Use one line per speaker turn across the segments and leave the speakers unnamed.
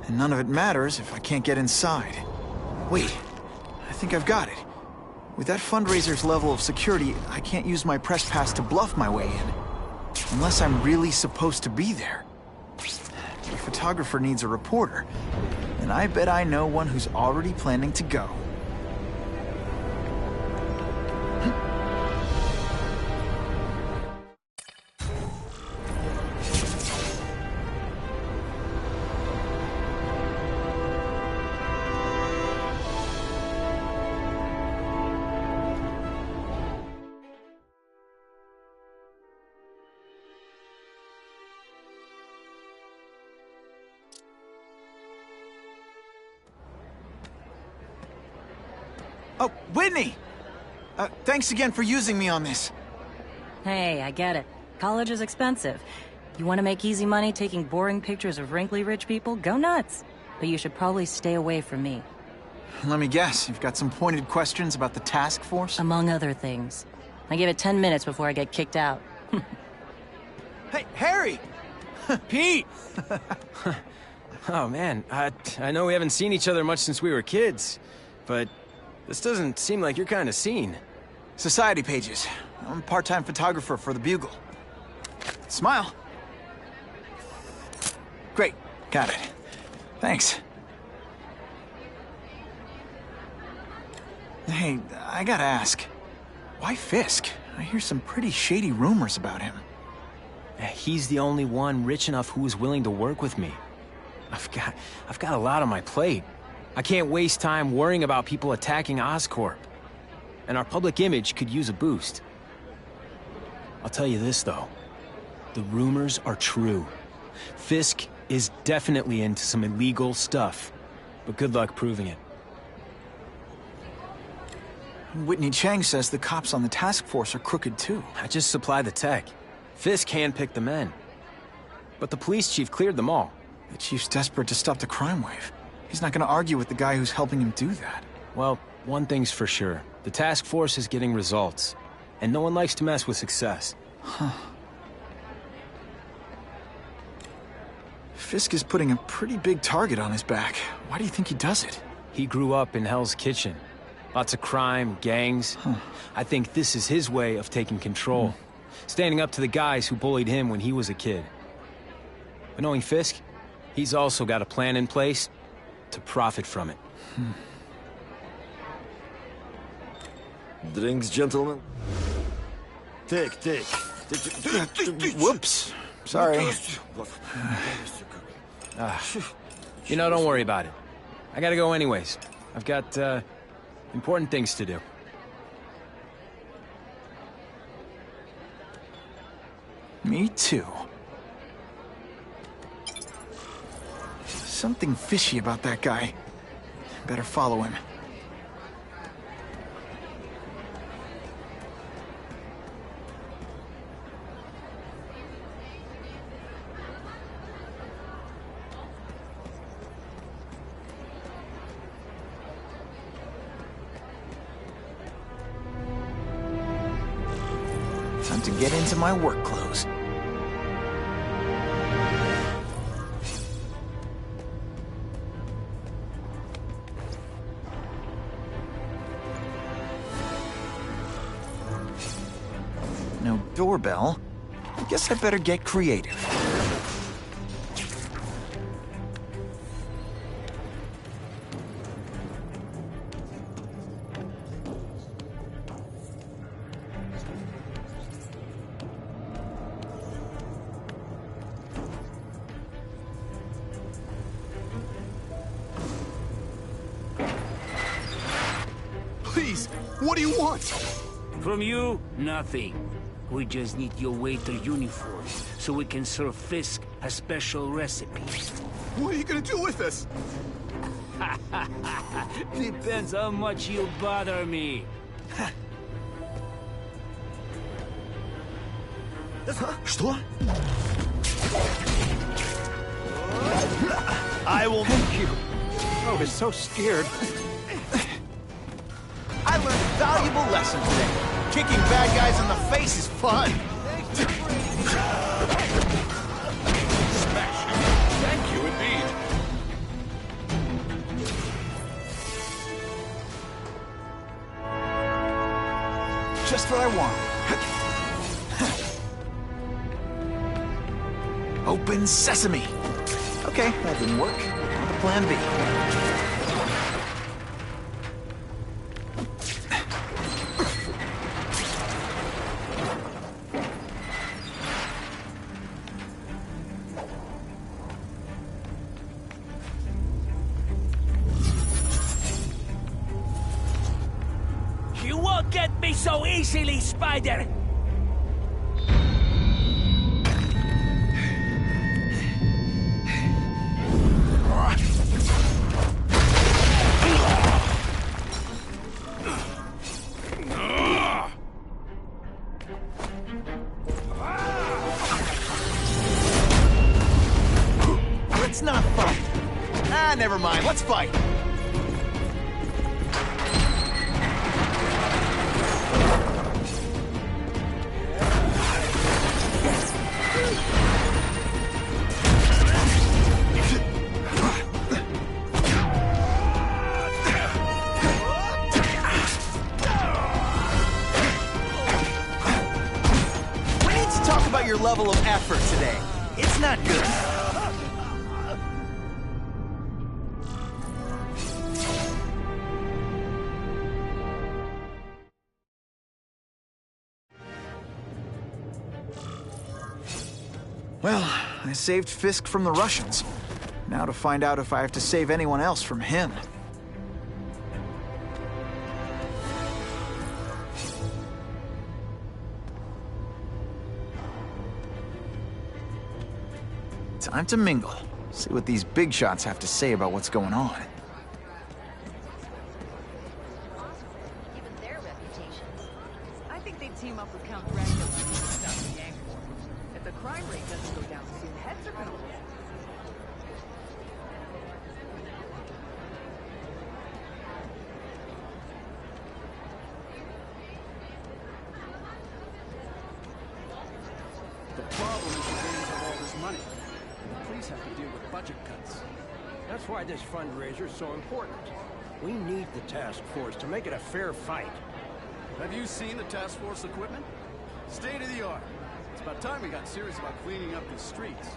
And none of it matters if I can't get inside. Wait, I think I've got it. With that fundraiser's level of security, I can't use my press pass to bluff my way in. Unless I'm really supposed to be there. The photographer needs a reporter, and I bet I know one who's already planning to go. Oh, Whitney! Thanks again for using me on this.
Hey, I get it. College is expensive. You want to make easy money taking boring pictures of wrinkly rich people? Go nuts. But you should probably stay away from me.
Let me guess, you've got some pointed questions about the task force?
Among other things. I give it 10 minutes before I get kicked out.
Hey, Harry!
Pete! Oh, man, I know we haven't seen each other much since we were kids, but this doesn't seem like your kind of scene.
Society pages. I'm a part-time photographer for the Bugle. Smile. Great, got it. Thanks. Hey, I gotta ask, why Fisk? I hear some pretty shady rumors about him.
He's the only one rich enough who is willing to work with me. I've got a lot on my plate. I can't waste time worrying about people attacking Oscorp. And our public image could use a boost. I'll tell you this, though. The rumors are true. Fisk is definitely into some illegal stuff. But good luck proving it.
Whitney Chang says the cops on the task force are crooked, too.
I just supply the tech. Fisk handpicked the men. But the police chief cleared them all.
The chief's desperate to stop the crime wave. He's not gonna argue with the guy who's helping him do that.
Well, one thing's for sure. The task force is getting results. And no one likes to mess with success.
Huh. Fisk is putting a pretty big target on his back. Why do you think he does it?
He grew up in Hell's Kitchen. Lots of crime, gangs. I think this is his way of taking control. Standing up to the guys who bullied him when he was a kid. But knowing Fisk, he's also got a plan in place to profit from it.
Drinks, gentlemen? Take.
Whoops. Sorry.
You know, don't worry about it. I gotta go anyways. I've got, important things to do.
Me too. Something fishy about that guy. Better follow him. Time to get into my work clothes. No doorbell. I guess I better get creative.
Please, what do you want?
From you, nothing. We just need your waiter uniform, so we can serve Fisk a special recipe.
What are you gonna do with us?
Depends how much you bother me.
Что? I will make you.
I was so scared. I learned a valuable lesson today. Kicking bad guys in the face is fun.
Smash. Thank you indeed.
just what I want. Open sesame. Okay, that didn't work. On to plan B.
You won't get me so easily, Spider!
Let's not fight. Ah, never mind. Let's fight. We need to talk about your level of effort today. It's not good. Well, I saved Fisk from the Russians. Now to find out if I have to save anyone else from him. Time to mingle. See what these big shots have to say about what's going on.
Given their reputations, I think they'd team up with Count Dracula to stop the gang war. If the crime rate doesn't go down soon, heads are gonna roll.
The problem is the gangs have all this money. The police have to deal with budget cuts.
That's why this fundraiser is so important. We need the task force to make it a fair fight.
Have you seen the task force equipment? State of the art. It's about time we got serious about cleaning up the streets.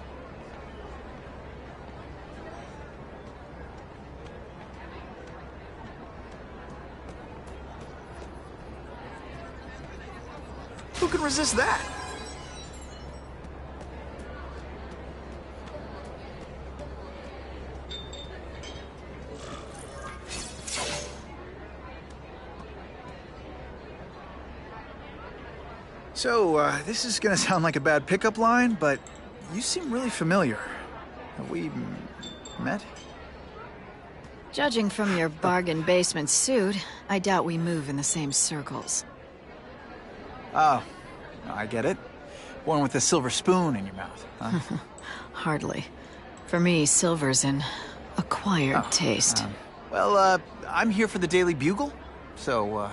Who can resist that? So, this is gonna sound like a bad pickup line, but you seem really familiar. Have we met?
Judging from your bargain basement suit, I doubt we move in the same circles.
Oh, I get it. One with a silver spoon in your mouth, huh?
Hardly. For me, silver's an acquired taste.
Well, I'm here for the Daily Bugle, so,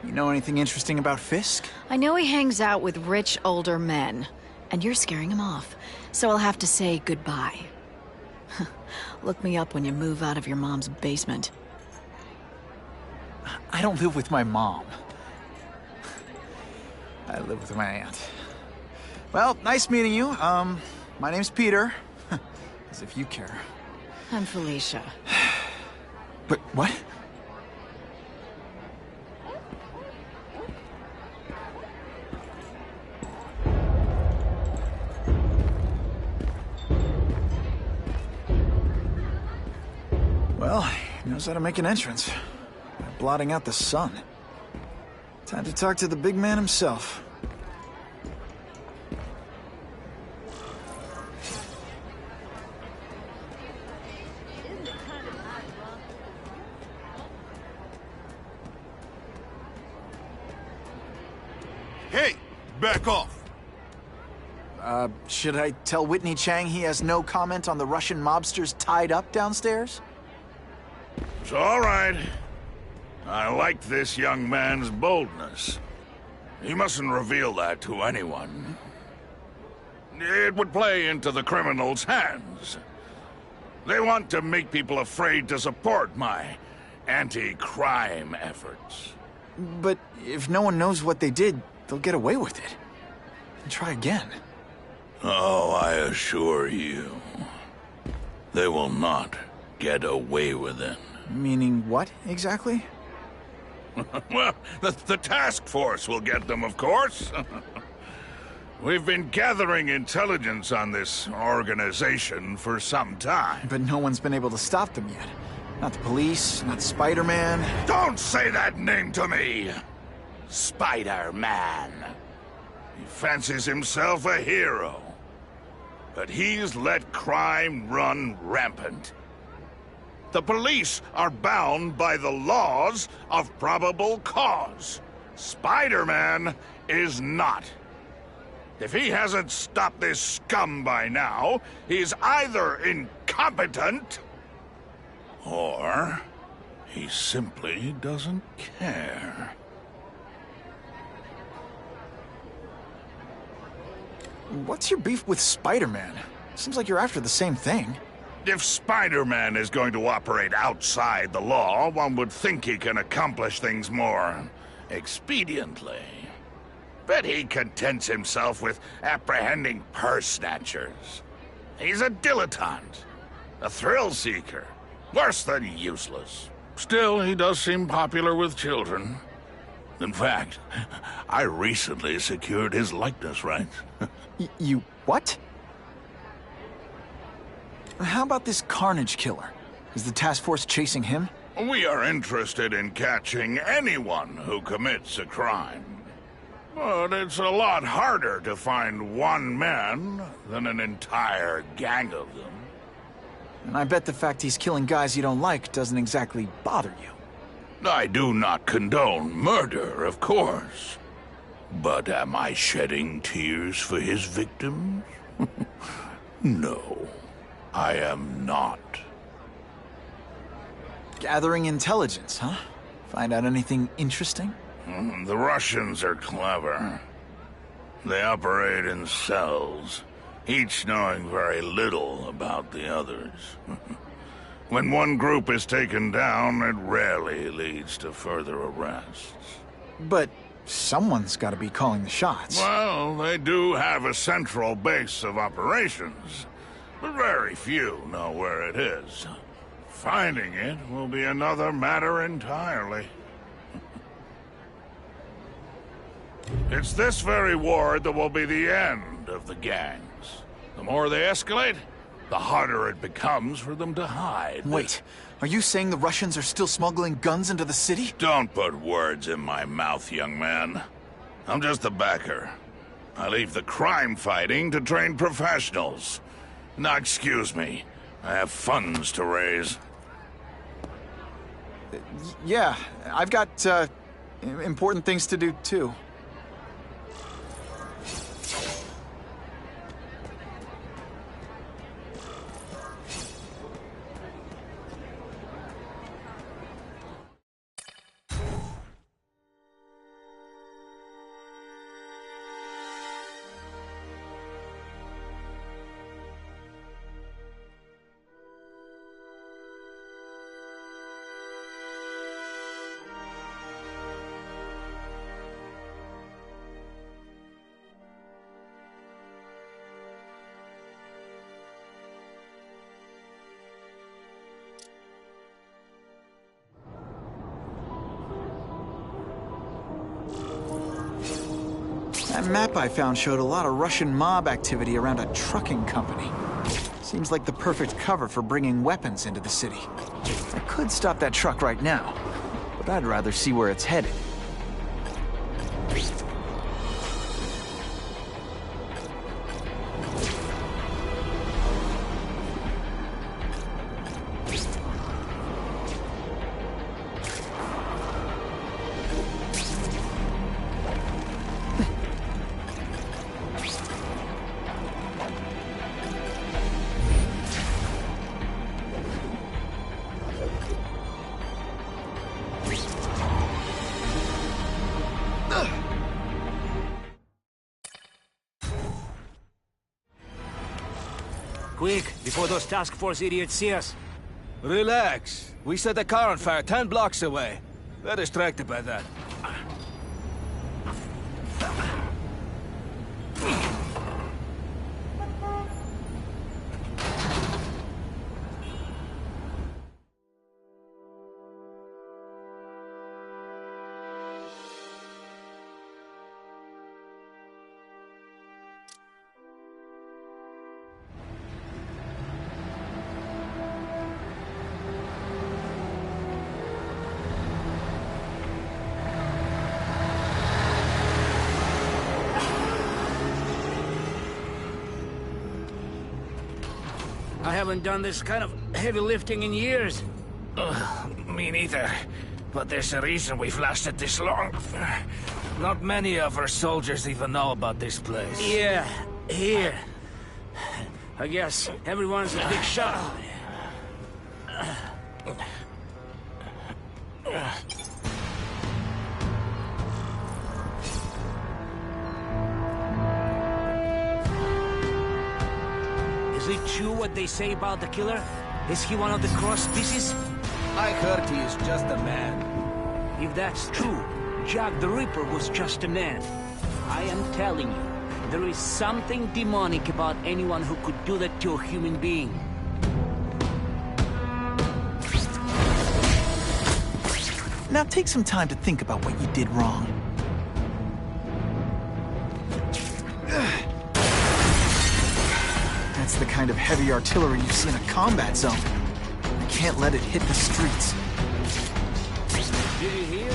you know anything interesting about Fisk?
I know he hangs out with rich older men, and you're scaring him off, so I'll have to say goodbye. Look me up when you move out of your mom's basement.
I don't live with my mom. I live with my aunt. Well, nice meeting you. My name's Peter. As if you care.
I'm Felicia.
But what? Well, he knows how to make an entrance. By blotting out the sun. Time to talk to the big man himself.
Hey, back off.
Should I tell Whitney Chang he has no comment on the Russian mobsters tied up downstairs?
It's all right. I like this young man's boldness. He mustn't reveal that to anyone. It would play into the criminals' hands. They want to make people afraid to support my anti-crime efforts.
But if no one knows what they did, they'll get away with it. And try again.
Oh, I assure you, they will not get away with it.
Meaning what, exactly?
Well, the task force will get them, of course. We've been gathering intelligence on this organization for some time.
But no one's been able to stop them yet. Not the police, not Spider-Man.
Don't say that name to me! Spider-Man. He fancies himself a hero. But he's let crime run rampant. The police are bound by the laws of probable cause. Spider-Man is not. If he hasn't stopped this scum by now, he's either incompetent, or he simply doesn't care.
What's your beef with Spider-Man? Seems like you're after the same thing.
If Spider-Man is going to operate outside the law, one would think he can accomplish things more expediently. But he contents himself with apprehending purse snatchers. He's a dilettante, a thrill-seeker, worse than useless. Still, he does seem popular with children. In fact, I recently secured his likeness rights.
You what? How about this Carnage killer? Is the task force chasing him?
We are interested in catching anyone who commits a crime. But it's a lot harder to find one man than an entire gang of them.
And I bet the fact he's killing guys you don't like doesn't exactly bother you.
I do not condone murder, of course. But am I shedding tears for his victims? No, I am not.
Gathering intelligence, huh? Find out anything interesting?
The Russians are clever. They operate in cells, each knowing very little about the others. When one group is taken down, it rarely leads to further arrests.
But someone's got to be calling the shots.
Well, they do have a central base of operations, but very few know where it is. Finding it will be another matter entirely. It's this very war that will be the end of the gangs. The more they escalate, the harder it becomes for them to hide.
Wait, are you saying the Russians are still smuggling guns into the city?
Don't put words in my mouth, young man. I'm just a backer. I leave the crime fighting to trained professionals. Now, excuse me. I have funds to raise.
Yeah, I've got, important things to do, too. That map I found showed a lot of Russian mob activity around a trucking company. Seems like the perfect cover for bringing weapons into the city. I could stop that truck right now, but I'd rather see where it's headed.
Quick, before those task force idiots see us.
Relax. We set the car on fire 10 blocks away. They're distracted by that.
haven't done this kind of heavy lifting in years.
Me neither. But there's a reason we've lasted this long. Not many of our soldiers even know about this place.
Yeah, here. I guess everyone's a big shot. Is it true what they say about the killer? Is he one of the cross species?
I heard he is just a man.
If that's true, Jack the Ripper was just a man. I am telling you, there is something demonic about anyone who could do that to a human being.
Now take some time to think about what you did wrong. That's the kind of heavy artillery you see in a combat zone. I can't let it hit the streets.
Did you hear?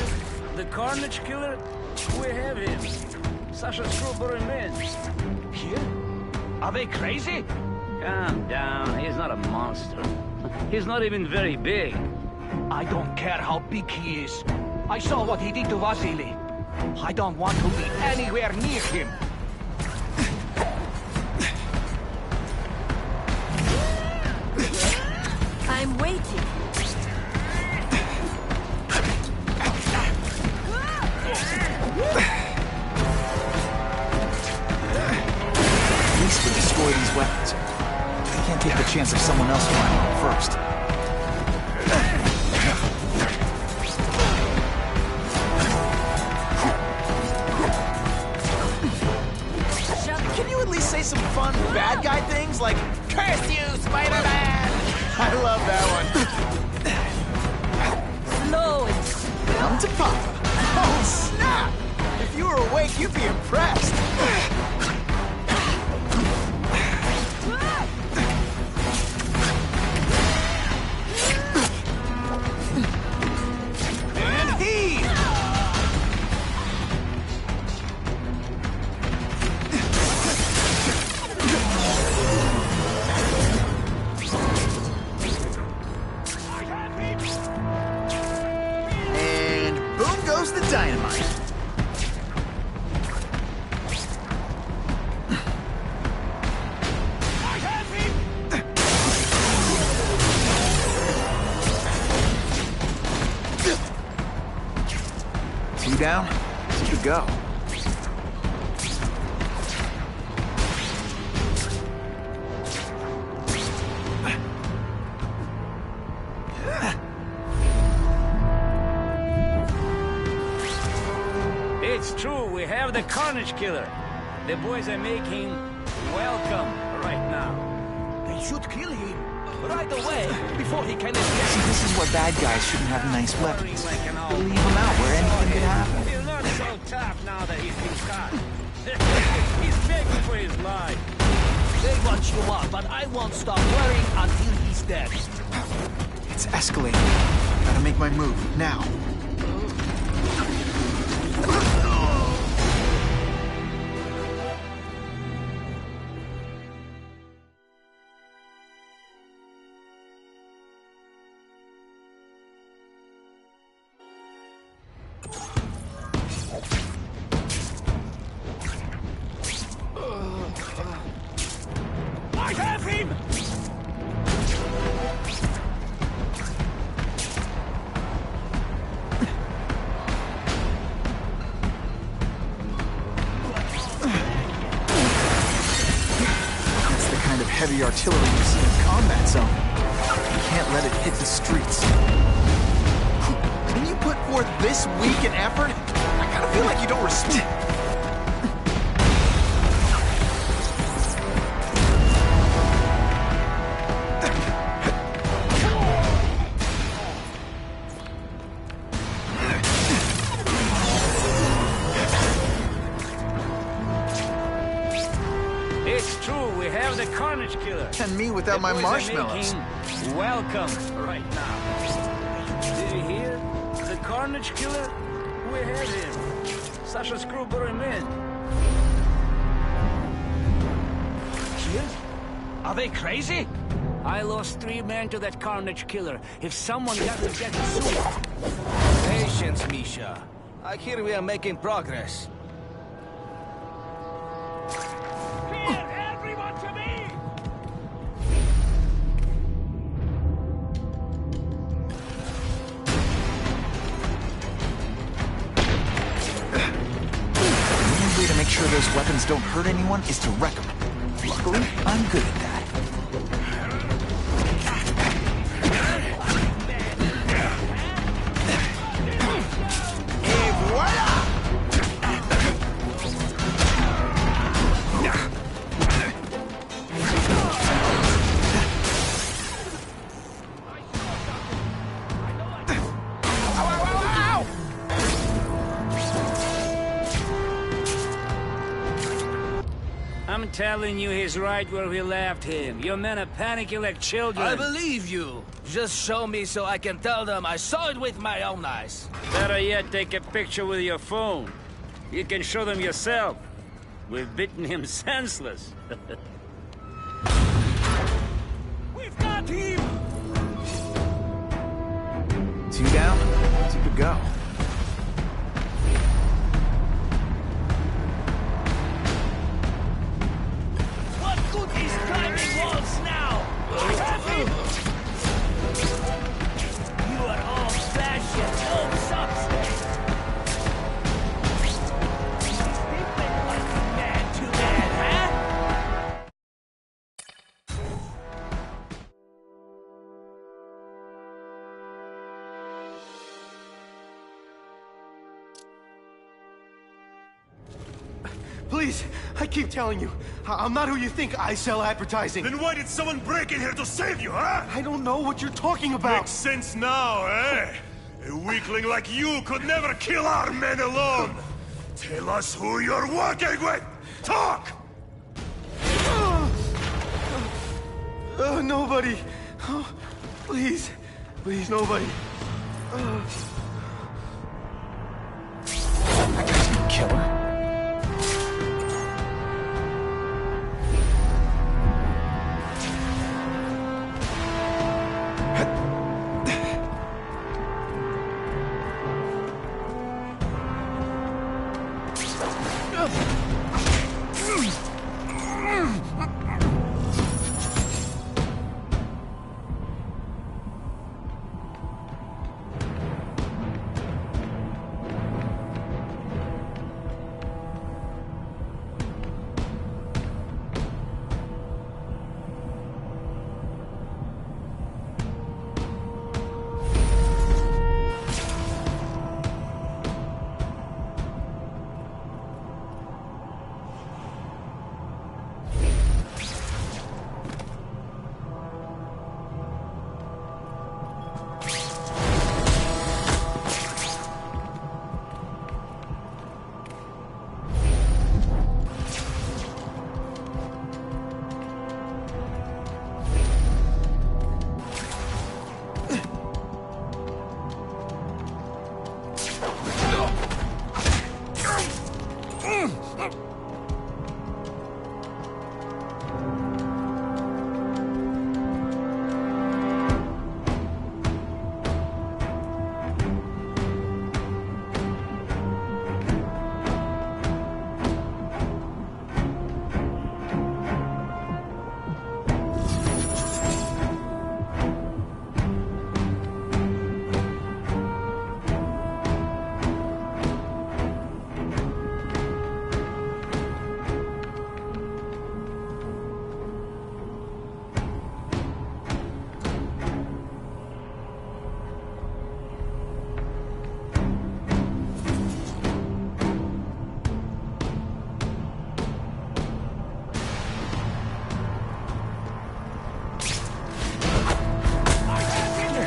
The Carnage Killer? We have him. Sasha Screwbury man.
Here? Are they crazy?
Calm down. He's not a monster. He's not even very big.
I don't care how big he is. I saw what he did to Vasily. I don't want to be anywhere near him.
I'm waiting.
At least we destroy these weapons. I can't take the chance of someone else finding them first. Can you at least say some fun bad guy things like, "Curse you, Spider-Man"? I love that one.
Slow and
Come to Papa. Oh, snap! If you were awake, you'd be impressed. And heave! And boom goes the dynamite. Two down, two to go.
It's true, we have the Carnage Killer. The boys are making welcome right now.
They should kill him right away before he can escape.
See, this is why bad guys shouldn't have nice weapons.
Like an
They
old
leave them out where anything could happen.
He's not so tough now that he's been shot. He's begging for his life.
Say what you want, but I won't stop worrying until he's dead.
It's escalating. Gotta make my move, now.
I have him!
That's the kind of heavy artillery you see in a combat zone. You can't let it hit the streets. When you put forth this weak an effort, I kinda feel like you don't respect.
It's true, we have the Carnage Killer.
And me without my
The boys are
marshmallows.
making welcome right now. Did you hear? The Carnage Killer? We have him. Sasha Screwbury man.
Here? Are they crazy?
I lost 3 men to that Carnage killer. If someone doesn't get it soon...
Patience, Misha. I hear we are making progress.
Here, everyone to me!
The only way to make sure those weapons don't hurt anyone is to wreck them. Luckily, I'm good at that.
I'm telling you, he's right where we left him. Your men are panicking like children.
I believe you. Just show me so I can tell them I saw it with my own eyes.
Better yet, take a picture with your phone. You can show them yourself. We've beaten him senseless. We've got him!
2 down, 2 to go.
What good is climbing walls now? I have him! You are old-fashioned, old substance. People like man to man, huh?
Please, I keep telling you, I'm not who you think. I sell advertising.
Then why did someone break in here to save you, huh?
I don't know what you're talking about.
Makes sense now, eh? A weakling like you could never kill our men alone. Tell us who you're working with. Talk!
Nobody. Oh, please. Please, nobody.
That guy's no killer.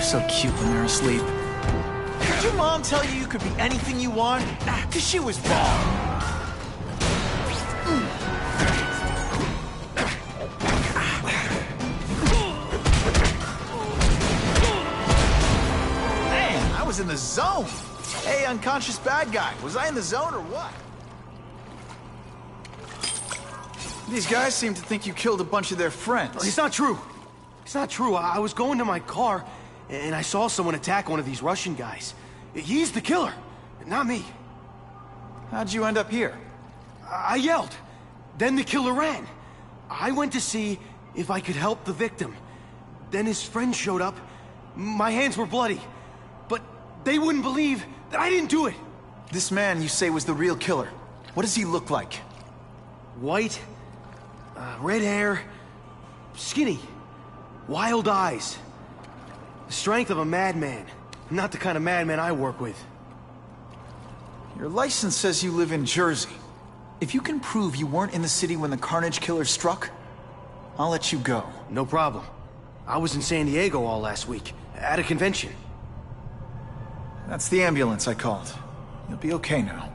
So cute when they're asleep. Did your mom tell you you could be anything you want? Because she was wrong. Man, I was in the zone. Hey, unconscious bad guy. Was I in the zone or what? These guys seem to think you killed a bunch of their friends.
It's not true.
It's not true. I was going to my car, and I saw someone attack one of these Russian guys. He's the killer, not me.
How'd you end up here?
I yelled. Then the killer ran. I went to see if I could help the victim. Then his friend showed up. My hands were bloody. But they wouldn't believe that I didn't do it.
This man you say was the real killer. What does he look like?
White, red hair, skinny, wild eyes. The strength of a madman. Not the kind of madman I work with.
Your license says you live in Jersey. If you can prove you weren't in the city when the Carnage Killer struck, I'll let you go.
No problem. I was in San Diego all last week, at a convention.
That's the ambulance I called. You'll be okay now.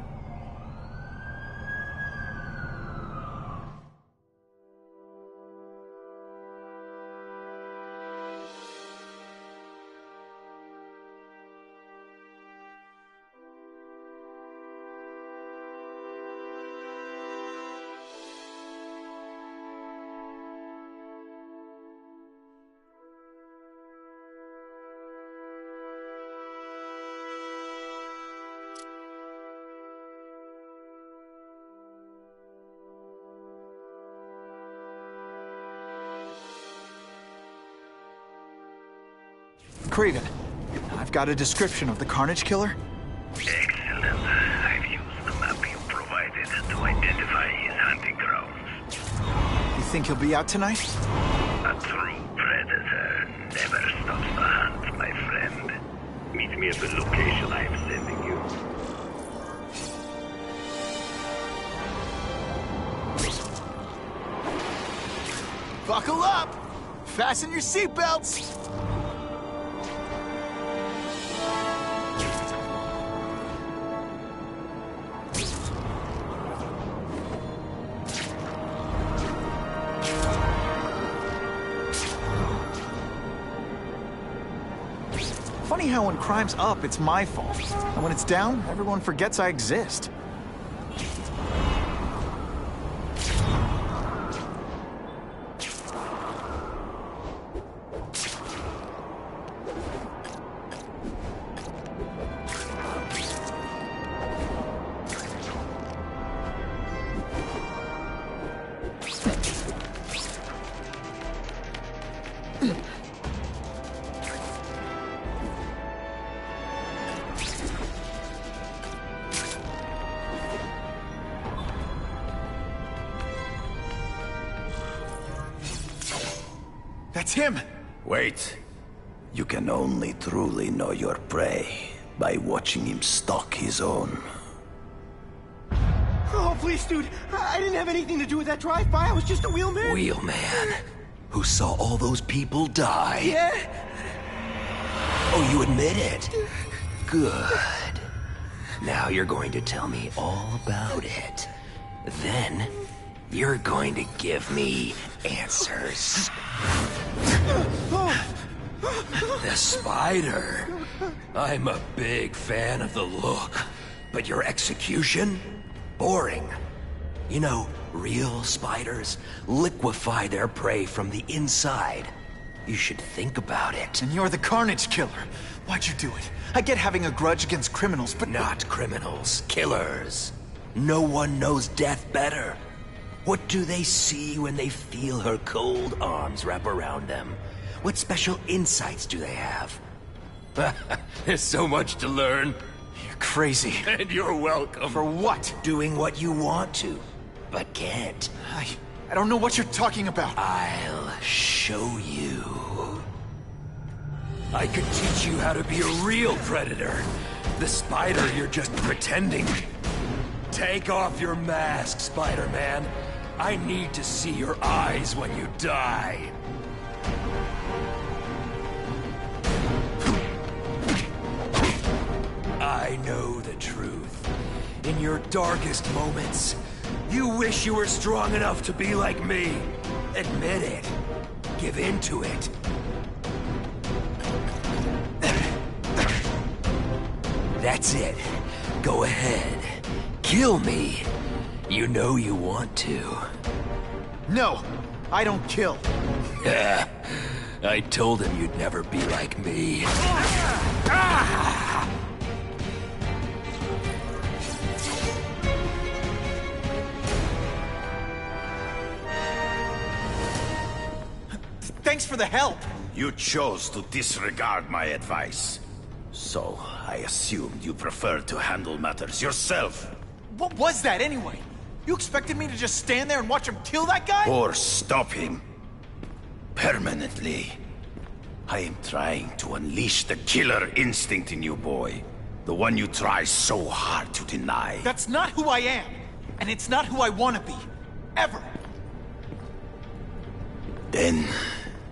Craven, I've got a description of the Carnage Killer.
Excellent. I've used the map you provided to identify his hunting grounds.
You think he'll be out tonight?
A true predator never stops the hunt, my friend. Meet me at the location I am sending you.
Buckle up! Fasten your seatbelts! Funny how when crime's up, it's my fault. And when it's down, everyone forgets I exist. That's him!
Wait. You can only truly know your prey by watching him stalk his own.
Oh, please, dude. I didn't have anything to do with that drive-by. I was just a wheelman.
Wheelman? Who saw all those people die?
Yeah?
Oh, you admit it? Good. Now you're going to tell me all about it. Then, you're going to give me answers. The spider. I'm a big fan of the look, but your execution? Boring. You know, real spiders liquefy their prey from the inside. You should think about it.
And you're the Carnage Killer. Why'd you do it? I get having a grudge against criminals, but...
Not criminals, killers. No one knows death better. What do they see when they feel her cold arms wrap around them? What special insights do they have? There's so much to learn.
You're crazy.
And you're welcome.
For what?
Doing what you want to, but can't.
I don't know what you're talking about.
I'll show you. I could teach you how to be a real predator. The spider, you're just pretending. Take off your mask, Spider-Man. I need to see your eyes when you die. I know the truth. In your darkest moments, you wish you were strong enough to be like me. Admit it. Give in to it. That's it. Go ahead. Kill me. You know you want to.
No, I don't kill.
I told him you'd never be like me.
Thanks for the help.
You chose to disregard my advice. So, I assumed you preferred to handle matters yourself.
What was that anyway? You expected me to just stand there and watch him kill that guy?
Or stop him. Permanently. I am trying to unleash the killer instinct in you, boy. The one you try so hard to deny.
That's not who I am. And it's not who I want to be. Ever.
Then,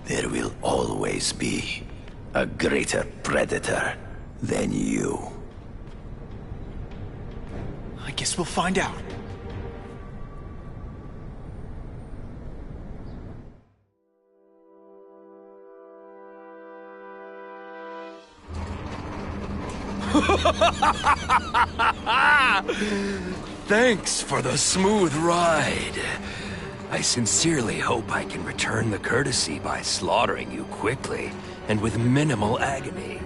there will always be a greater predator than you.
I guess we'll find out.
Thanks for the smooth ride. I sincerely hope I can return the courtesy by slaughtering you quickly and with minimal agony.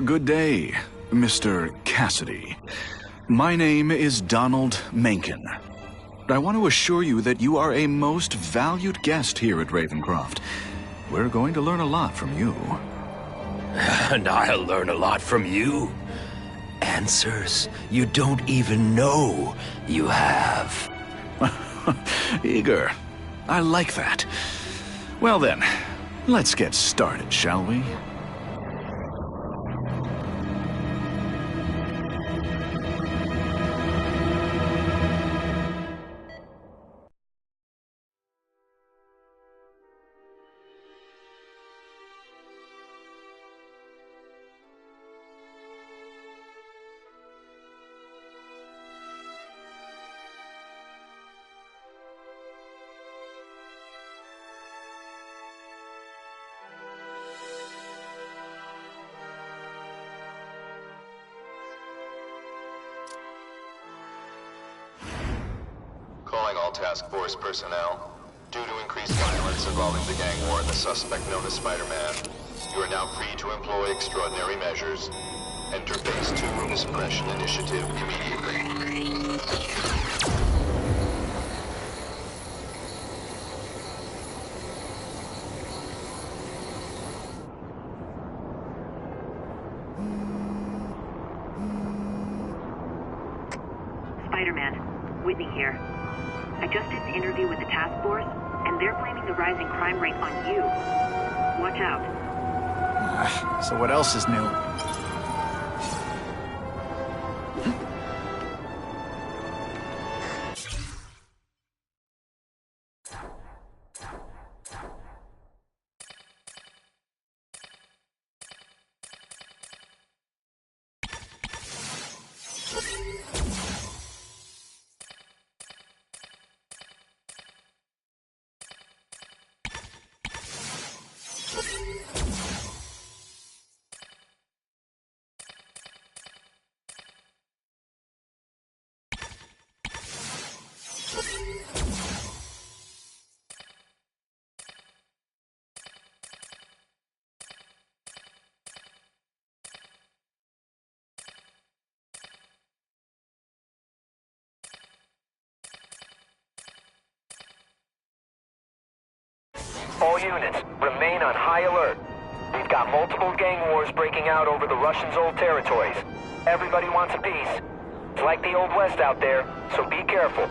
Good day, Mr. Cassidy. My name is Donald Mencken. I want to assure you that you are a most valued guest here at Ravencroft. We're going to learn a lot from you.
And I'll learn a lot from you. Answers you don't even know you have.
Eager. I like that. Well then, let's get started, shall we?
Calling all task force personnel. Due to increased violence involving the gang war and the suspect known as Spider-Man, you are now free to employ extraordinary measures. Enter Phase 2 Suppression Initiative immediately.
Spider-Man, Whitney here. I just did an interview with the task force, and they're blaming the rising crime rate on you. Watch out.
So what else is new?
All units, remain on high alert. We've got multiple gang wars breaking out over the Russians' old territories. Everybody wants a piece. It's like the Old West out there, so be careful.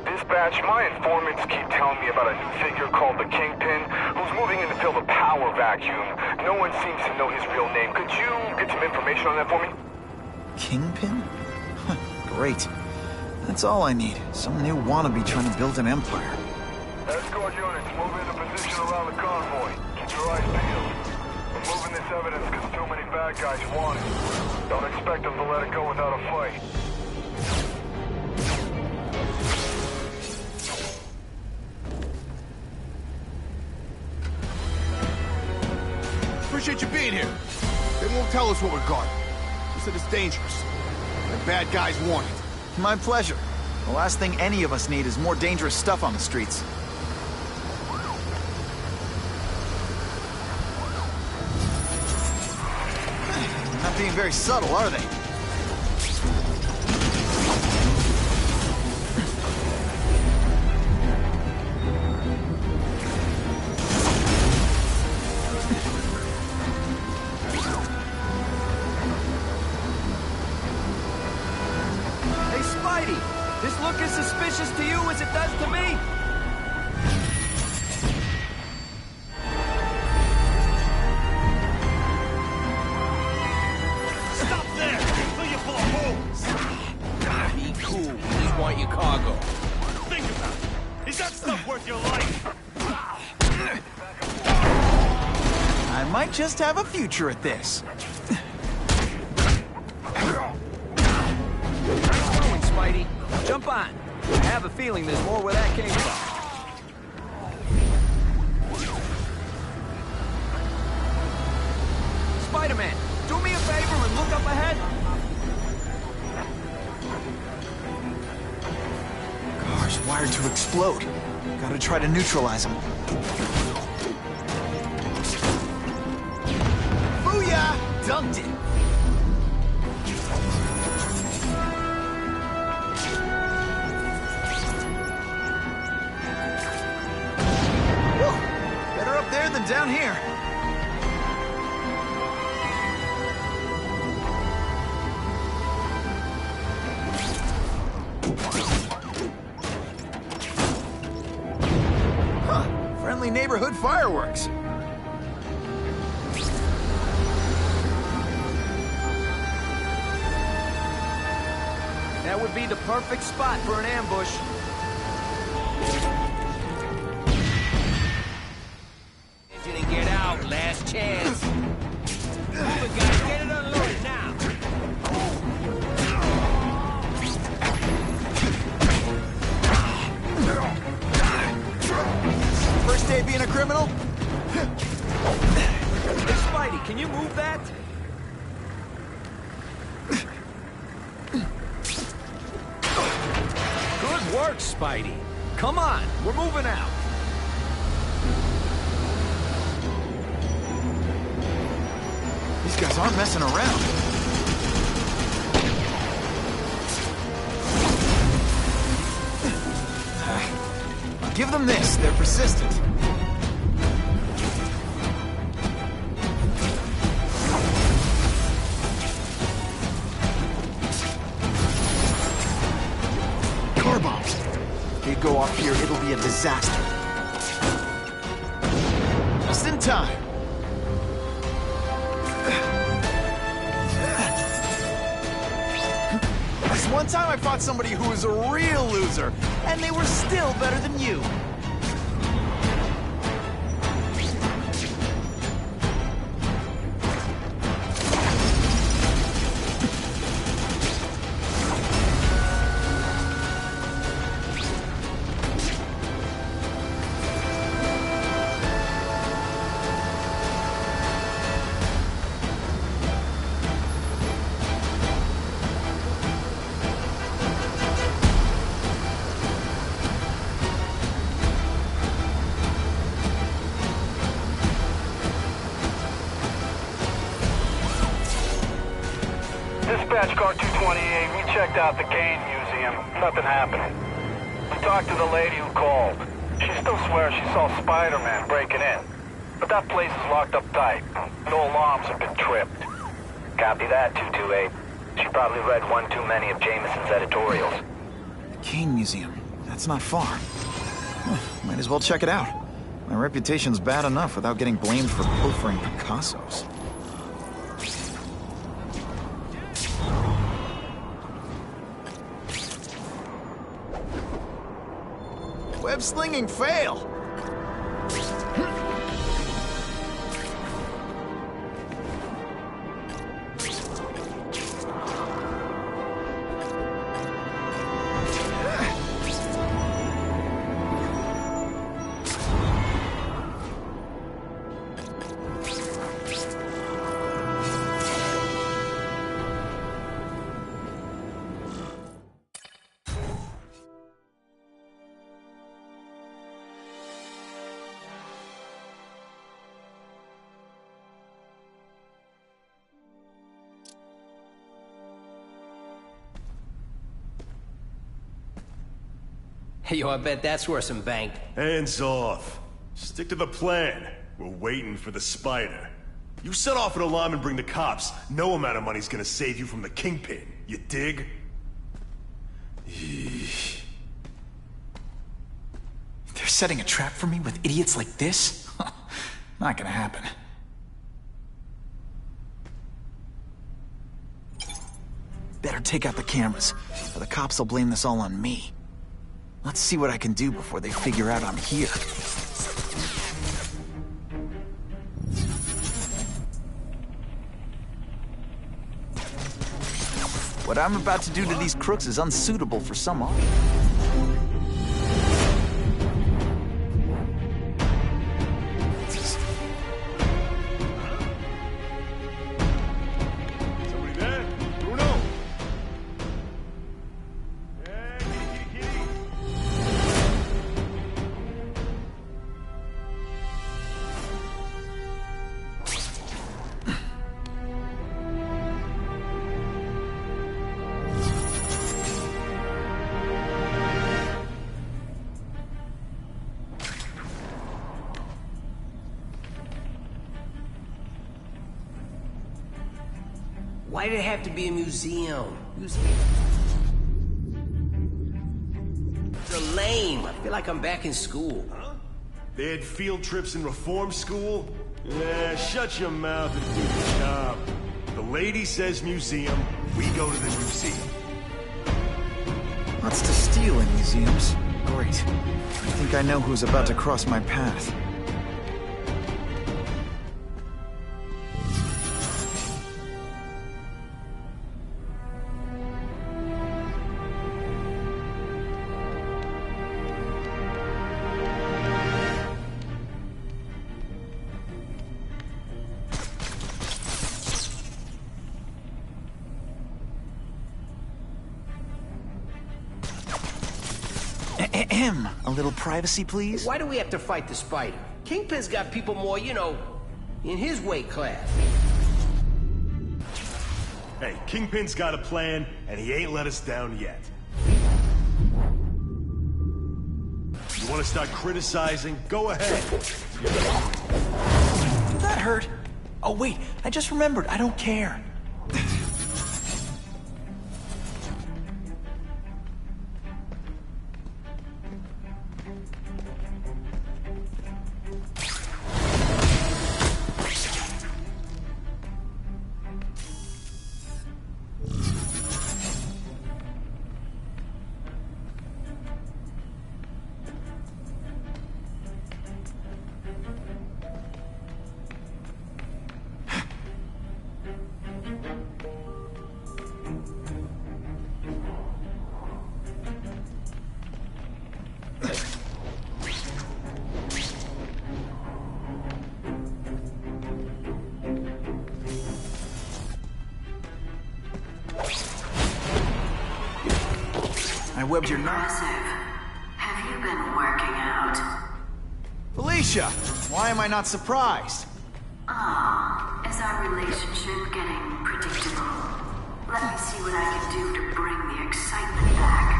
Dispatch, my informants keep telling me about a new figure called the Kingpin, who's moving in to fill the power vacuum. No one seems to know his real name. Could you get some information on that for me?
Kingpin? Great. That's all I need. Some new wannabe trying to build an empire.
Escort units, move into position around the convoy. Keep your eyes peeled. We're moving this evidence because too many bad guys want it. Don't expect them to let it go without a fight.
Appreciate you being here. They won't tell us what we've got. They said it's dangerous. The bad guys want it.
My pleasure. The last thing any of us need is more dangerous stuff on the streets. Not being very subtle, are they?
This look as suspicious to you as it does to me?
Stop there! Until you pull a hose!
Be cool. We just want your cargo.
Think about it. Is that stuff worth your life?
I might just have a future at this.
Spidey. Jump on. I have a feeling there's more where that came from. Spider-Man, do me a favor and look up ahead.
Car's wired to explode. Gotta try to neutralize them. Booyah! Dunked it! Better up there than down here. Huh. Friendly neighborhood fireworks.
That would be the perfect spot for an ambush.
Didn't get out, last chance. Move it, guys, get it unloaded now.
First day being a criminal?
Hey, Spidey, can you move that? Good work, Spidey. Come on, we're moving out.
These guys aren't messing around. Give them this. They're persistent. Car bombs. If they go off here, it'll be a disaster. Just in time. This one time I fought somebody who was a real loser, and they were still better than you.
Dispatch car 228, we checked out the Kane Museum. Nothing happening. We talked to the lady who called. She still swears she saw Spider-Man breaking in. But that place is locked up tight. No alarms have been tripped.
Copy that, 228. She probably read one too many of Jameson's editorials.
The Kane Museum. That's not far. Might as well check it out. My reputation's bad enough without getting blamed for pilfering Picassos. Web slinging fail!
Yo, I bet that's worth some bank.
Hands off. Stick to the plan. We're waiting for the spider. You set off an alarm and bring the cops. No amount of money's gonna save you from the Kingpin. You dig?
They're setting a trap for me with idiots like this? Not gonna happen. Better take out the cameras, or the cops will blame this all on me. Let's see what I can do before they figure out I'm here. What I'm about to do to these crooks is unsuitable for some audience.
Somebody there? Bruno?
Why did it have to be a museum? It's so lame. I feel like I'm back in school.
Huh? They had field trips in reform school? Yeah, shut your mouth and do the job. The lady says museum, we go to the museum.
Lots to steal in museums. Great. I think I know who's about to cross my path. A little privacy, please?
Why do we have to fight the spider? Kingpin's got people more, you know, in his weight class.
Hey, Kingpin's got a plan, and he ain't let us down yet. You want to start criticizing? Go ahead.
Did that hurt? Oh, wait, I just remembered. I don't care. I webbed your knot.
Have you been working out?
Felicia! Why am I not surprised?
Oh, is our relationship getting predictable? Let me see what I can do to bring the excitement back.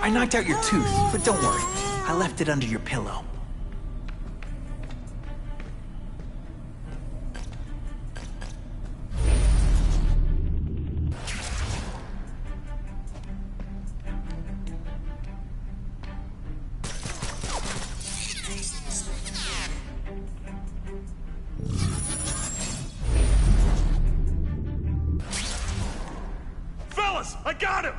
I knocked out your tooth, but don't worry. I left it under your pillow.
Fellas, I got him!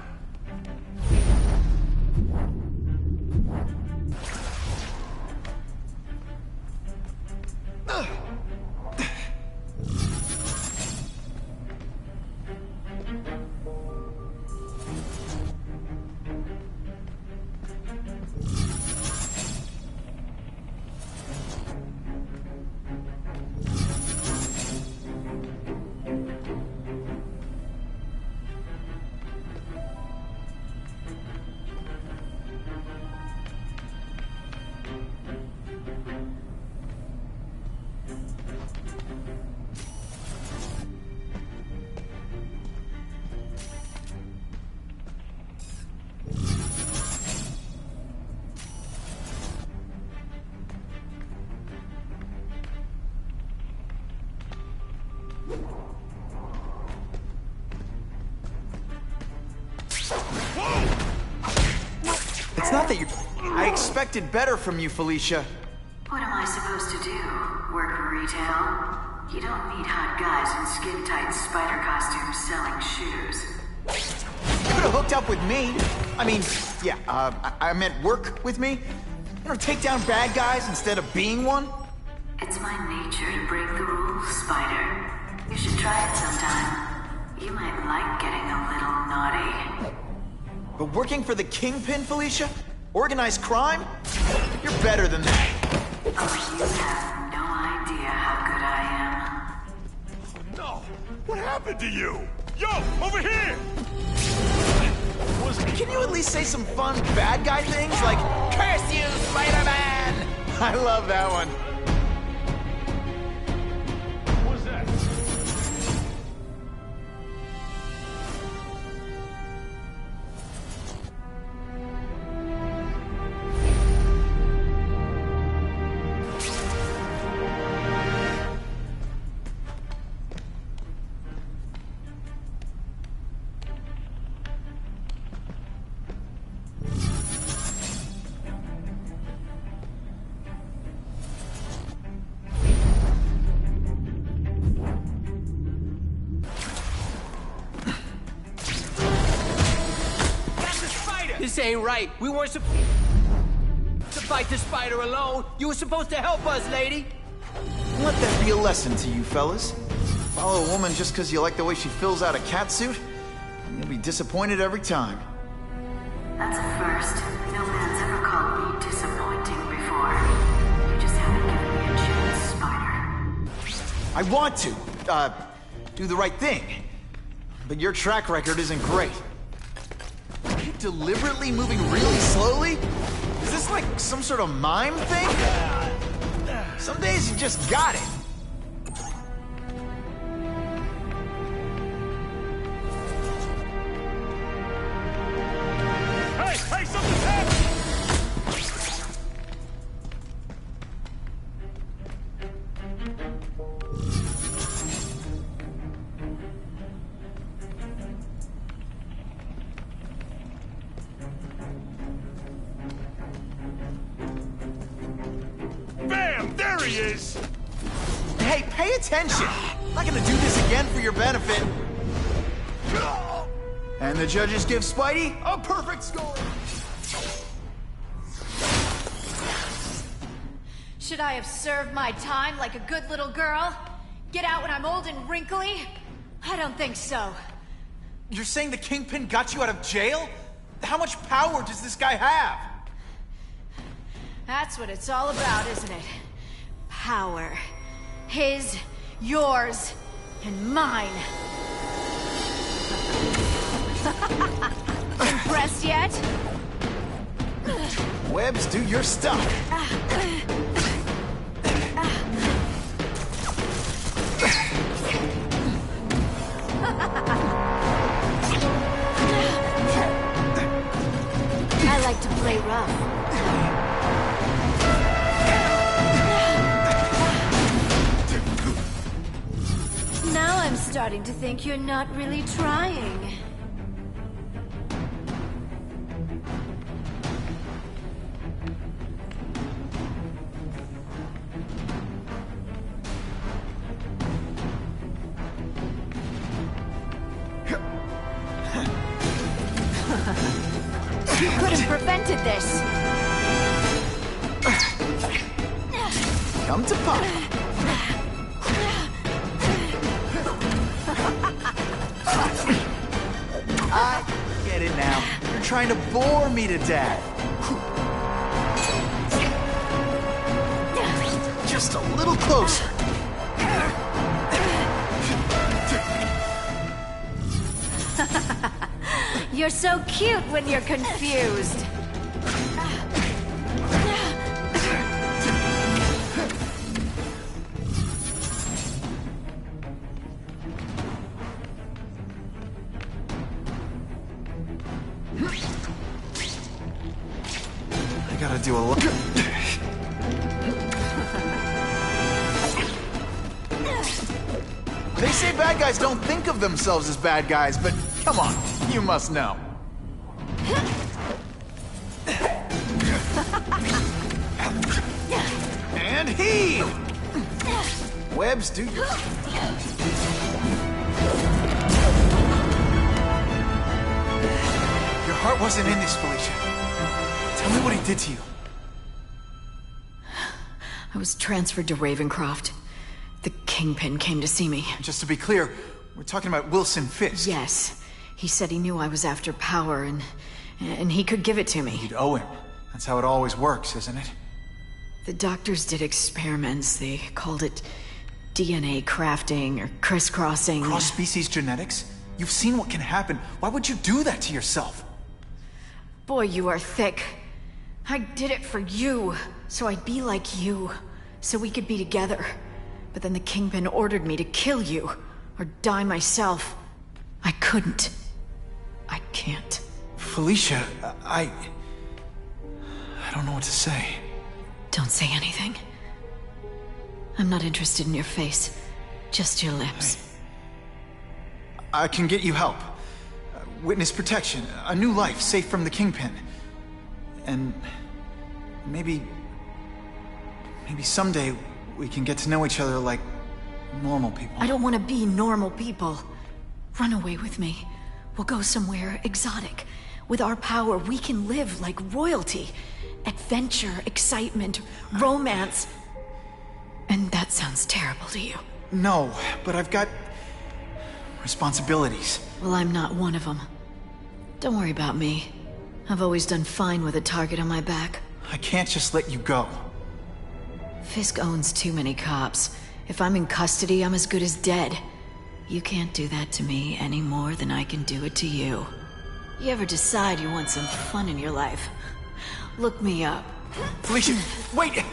Not that you're... I expected better from you, Felicia.
What am I supposed to do? Work retail? You don't need hot guys in skin-tight spider costumes selling shoes.
You could have hooked up with me. I mean, yeah, I meant work with me. You know, take down bad guys instead of being one.
It's my nature to break the rules, Spider. You should try it sometime. You might like getting a little naughty.
But working for the Kingpin, Felicia? Organized crime? You're better than that.
Oh, you have no idea how good I am.
No! What happened to you? Yo, over here!
Can you at least say some fun bad guy things like, "Curse you, Spider-Man"? I love that one.
What was that?
This ain't right. We weren't supposed to fight the spider alone. You were supposed to help us, lady.
Let that be a lesson to you, fellas. Follow a woman just because you like the way she fills out a catsuit, and you'll be disappointed every time.
That's a first. No man's ever called me disappointing before. You just haven't given me a chance, Spider.
I want to, do the right thing. But your track record isn't great. Are you deliberately moving really slowly? Is this like some sort of mime thing? Some days you just got it.
Hey, something's happening! Bam! There he is!
Hey, pay attention! I'm not gonna do this again for your benefit. And the judges give Spidey a perfect score!
Should I have served my time like a good little girl? Get out when I'm old and wrinkly? I don't think so.
You're saying the Kingpin got you out of jail? How much power does this guy have?
That's what it's all about, isn't it? Power. His, yours, and mine. Impressed yet?
Webbs, do your stuff.
I like to play rough. Now I'm starting to think you're not really trying. You could have prevented this.
Come to Papa. I get it now. You're trying to bore me to death. Just a little closer.
You're so cute when you're confused.
I gotta do a lot. They say bad guys don't think of themselves as bad guys, but come on, you must know. Webs, do your... Your heart wasn't in this, Felicia. Tell me what he did to you.
I was transferred to Ravencroft. The Kingpin came to see me.
Just to be clear, we're talking about Wilson Fisk.
Yes. He said he knew I was after power and he could give it to me.
You'd owe him. That's how it always works, isn't it?
The doctors did experiments. They called it DNA crafting or crisscrossing.
Cross-species genetics? You've seen what can happen. Why would you do that to yourself?
Boy, you are thick. I did it for you, so I'd be like you, so we could be together. But then the Kingpin ordered me to kill you, or die myself. I couldn't. I can't.
Felicia, I don't know what to say.
Don't say anything. I'm not interested in your face, just your lips.
I can get you help. Witness protection, a new life safe from the Kingpin. And maybe someday we can get to know each other like normal people.
I don't want to be normal people. Run away with me. We'll go somewhere exotic. With our power, we can live like royalty. Adventure, excitement, romance. And that sounds terrible to you.
No, but I've got responsibilities.
Well, I'm not one of them. Don't worry about me. I've always done fine with a target on my back.
I can't just let you go.
Fisk owns too many cops. If I'm in custody, I'm as good as dead. You can't do that to me any more than I can do it to you. You ever decide you want some fun in your life? Look me up.
Felicia, wait!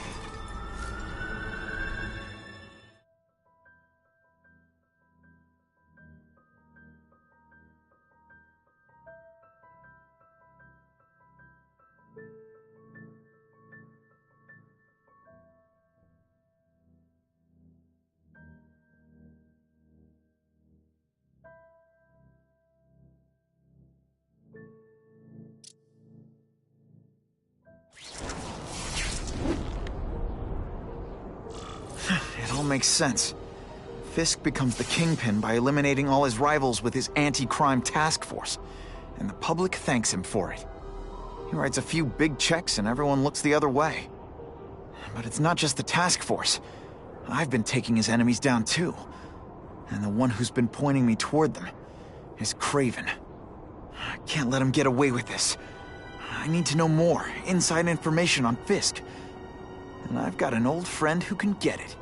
It all makes sense. Fisk becomes the Kingpin by eliminating all his rivals with his anti-crime task force, and the public thanks him for it. He writes a few big checks and everyone looks the other way. But it's not just the task force. I've been taking his enemies down too. And the one who's been pointing me toward them is Craven. I can't let him get away with this. I need to know more, inside information on Fisk. And I've got an old friend who can get it.